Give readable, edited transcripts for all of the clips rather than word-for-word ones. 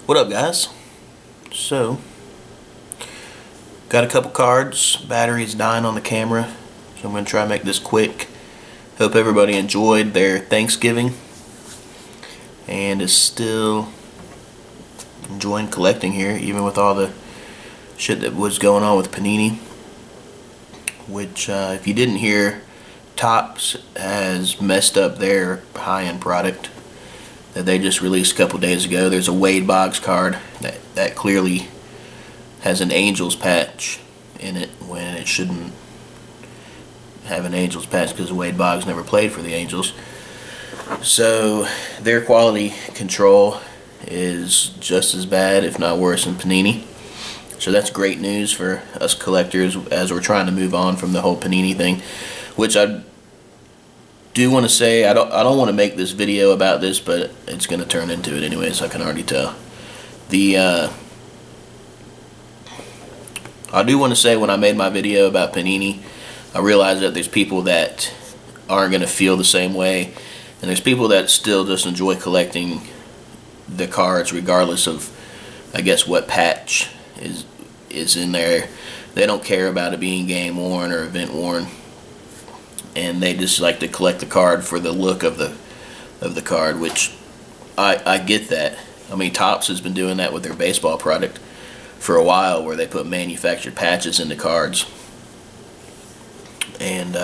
What up, guys? So, got a couple cards. Battery's dying on the camera, so I'm going to try to make this quick. Hope everybody enjoyed their Thanksgiving and is still enjoying collecting here, even with all the shit that was going on with Panini. Which, if you didn't hear, Topps has messed up their high-end product that they just released a couple days ago. There's a Wade Boggs card that clearly has an Angels patch in it when it shouldn't have an Angels patch because Wade Boggs never played for the Angels. So their quality control is just as bad, if not worse, than Panini. So that's great news for us collectors as we're trying to move on from the whole Panini thing, which I do want to say, I don't want to make this video about this, but it's going to turn into it anyways, I can already tell. I do want to say, when I made my video about Panini, I realized that there's people that aren't going to feel the same way, and there's people that still just enjoy collecting the cards regardless of, I guess, what patch is in there. They don't care about it being game worn or event worn, and they just like to collect the card for the look of the card, which I get that. I mean, Topps has been doing that with their baseball product for a while, where they put manufactured patches into cards, and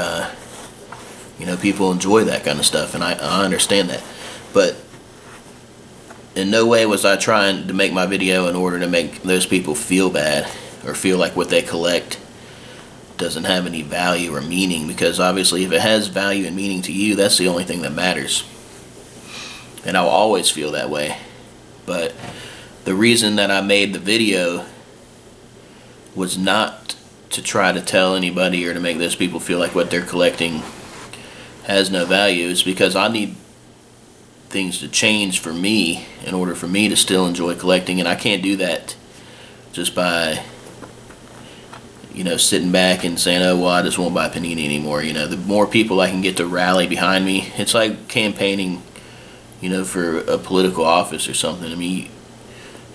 you know, people enjoy that kind of stuff, and I understand that. But in no way was I trying to make my video in order to make those people feel bad or feel like what they collect doesn't have any value or meaning, because obviously if it has value and meaning to you, that's the only thing that matters, and I'll always feel that way. But the reason that I made the video was not to try to tell anybody or to make those people feel like what they're collecting has no value. It's because I need things to change for me in order for me to still enjoy collecting, and I can't do that just by, you know, sitting back and saying, oh, well, I just won't buy Panini anymore. You know, the more people I can get to rally behind me, it's like campaigning, you know, for a political office or something. I mean,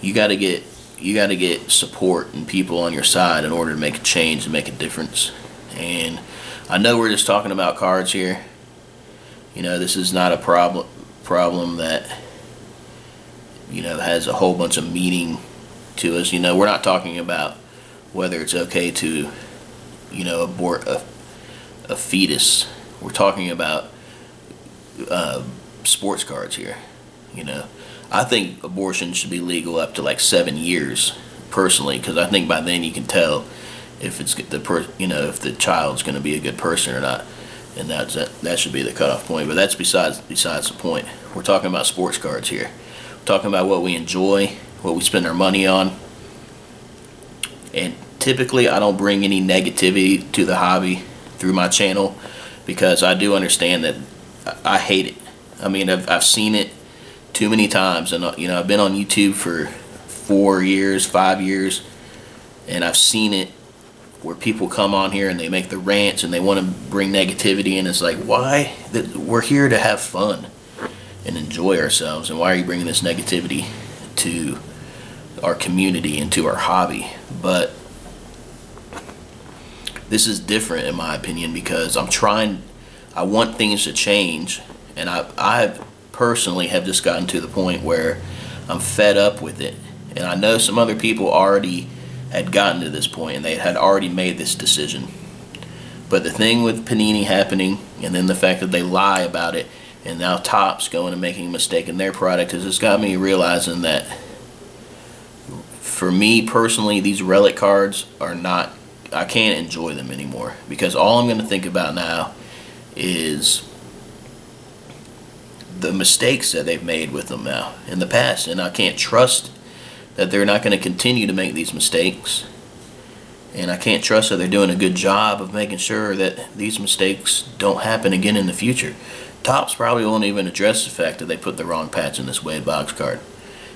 you got to get support and people on your side in order to make a change and make a difference. And I know we're just talking about cards here. You know, this is not a problem that, you know, has a whole bunch of meaning to us. You know, we're not talking about whether it's okay to, you know, abort a fetus. We're talking about sports cards here. You know, I think abortion should be legal up to like 7 years, personally, because I think by then you can tell if it's if the child's going to be a good person or not, and that should be the cutoff point. But that's besides the point. We're talking about sports cards here. We're talking about what we enjoy, what we spend our money on. And typically I don't bring any negativity to the hobby through my channel, because I do understand that I hate it. I mean, I've seen it too many times, and you know, I've been on YouTube for 4 years, 5 years, and I've seen it where people come on here and they make the rants and they want to bring negativity, and it's like, why? We're here to have fun and enjoy ourselves, and why are you bringing this negativity to our community and to our hobby? But this is different in my opinion, because I want things to change, and I personally have just gotten to the point where I'm fed up with it. And I know some other people already had gotten to this point and they had already made this decision. But the thing with Panini happening, and then the fact that they lie about it, and now Topps going and making a mistake in their product, has just got me realizing that, for me personally, these relic cards are not, I can't enjoy them anymore, because all I'm going to think about now is the mistakes that they've made with them now in the past, and I can't trust that they're not going to continue to make these mistakes, and I can't trust that they're doing a good job of making sure that these mistakes don't happen again in the future. Topps probably won't even address the fact that they put the wrong patch in this Wade Boggs card.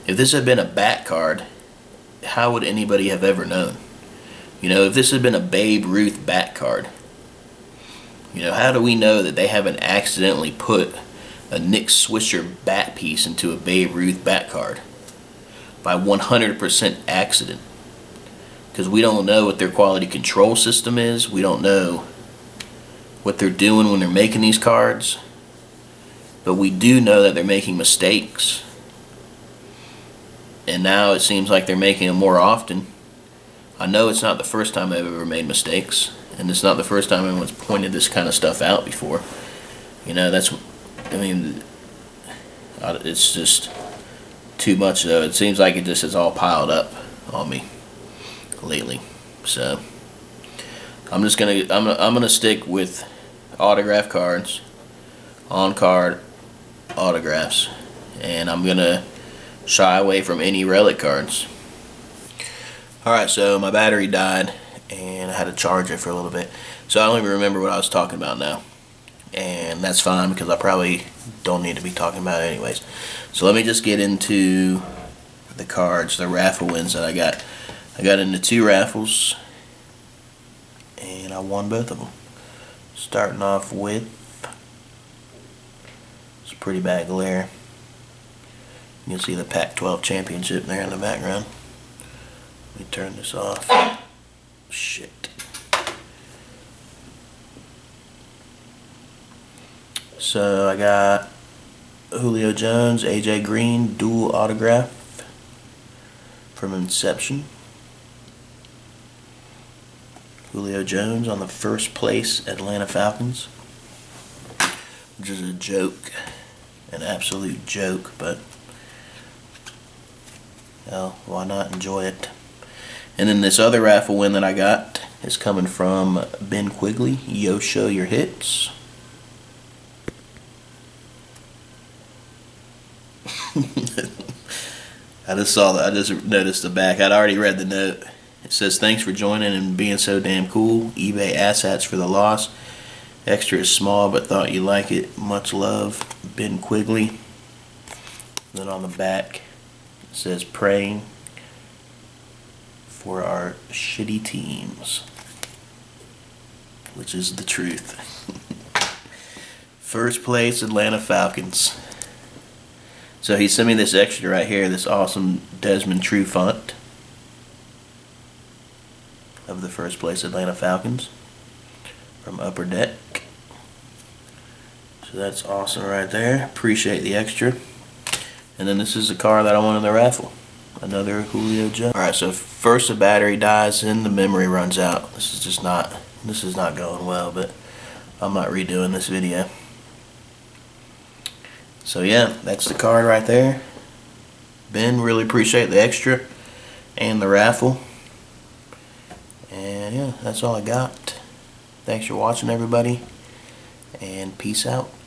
If this had been a bat card, how would anybody have ever known? You know, if this had been a Babe Ruth bat card, you know, how do we know that they haven't accidentally put a Nick Swisher bat piece into a Babe Ruth bat card? by 100% accident, because we don't know what their quality control system is. We don't know what they're doing when they're making these cards, but we do know that they're making mistakes, and now it seems like they're making them more often. I know it's not the first time they've ever made mistakes, and it's not the first time anyone's pointed this kind of stuff out before. You know, that's, I mean, it's just too much though. It seems like it just is all piled up on me lately. So I'm gonna stick with autograph cards, on card autographs, and I'm gonna shy away from any relic cards. Alright, so my battery died and I had to charge it for a little bit, so I don't even remember what I was talking about now, and that's fine because I probably don't need to be talking about it anyways. So let me just get into the cards, the raffle wins that I got. I got into 2 raffles and I won both of them. Starting off with, it's a pretty bad glare. You can see the Pac-12 championship there in the background. Let me turn this off. Shit. So I got Julio Jones, AJ Green, dual autograph from Inception. Julio Jones on the first place Atlanta Falcons, which is a joke, an absolute joke, but well, why not enjoy it? And then this other raffle win that I got is coming from Ben Quigley. Yo, show your hits. I just noticed the back. I'd already read the note. It says, thanks for joining and being so damn cool. eBay asshats for the loss. Extra is small but thought you like it. Much love, Ben Quigley. Then on the back it says, praying for our shitty teams, which is the truth. First place Atlanta Falcons. So he sent me this extra right here, this awesome Desmond True font of the first place Atlanta Falcons from Upper Deck. So that's awesome right there. Appreciate the extra. And then this is the car that I won in the raffle. Another Julio Jones. Alright, so first the battery dies and the memory runs out. This is not going well, but I'm not redoing this video. So yeah, that's the card right there. Ben, really appreciate the extra and the raffle. And yeah, that's all I got. Thanks for watching, everybody, and peace out.